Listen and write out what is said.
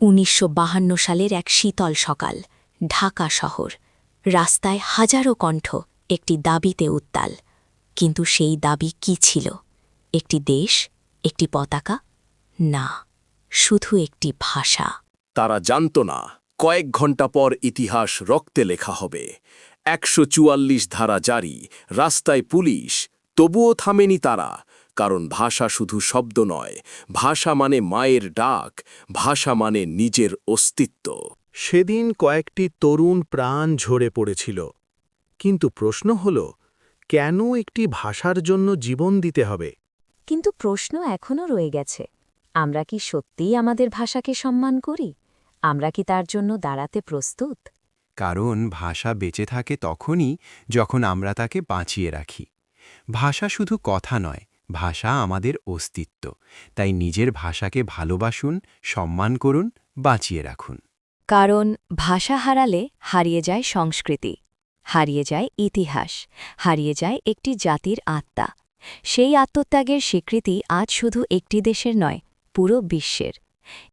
১৯৫২ সালের এক শীতল সকাল, ঢাকা শহর। রাস্তায় হাজারো কণ্ঠ একটি দাবিতে উত্তাল। কিন্তু সেই দাবি কি ছিল? একটি দেশ, একটি পতাকা? না, শুধু একটি ভাষা। তারা জানত না কয়েক ঘন্টা পর ইতিহাস রক্তে লেখা হবে। ১৪৪ ধারা জারি, রাস্তায় পুলিশ, তবুও থামেনি তারা। কারণ ভাষা শুধু শব্দ নয়, ভাষা মানে মায়ের ডাক, ভাষা মানে নিজের অস্তিত্ব। সেদিন কয়েকটি তরুণ প্রাণ ঝরে পড়েছিল। কিন্তু প্রশ্ন হল, কেন একটি ভাষার জন্য জীবন দিতে হবে? কিন্তু প্রশ্ন এখনও রয়ে গেছে, আমরা কি সত্যিই আমাদের ভাষাকে সম্মান করি? আমরা কি তার জন্য দাঁড়াতে প্রস্তুত? কারণ ভাষা বেঁচে থাকে তখনই যখন আমরা তাকে বাঁচিয়ে রাখি। ভাষা শুধু কথা নয়, ভাষা আমাদের অস্তিত্ব। তাই নিজের ভাষাকে ভালোবাসুন, সম্মান করুন, বাঁচিয়ে রাখুন। কারণ ভাষা হারালে হারিয়ে যায় সংস্কৃতি, হারিয়ে যায় ইতিহাস, হারিয়ে যায় একটি জাতির আত্মা। সেই আত্মত্যাগের স্বীকৃতি আজ শুধু একটি দেশের নয়, পুরো বিশ্বের।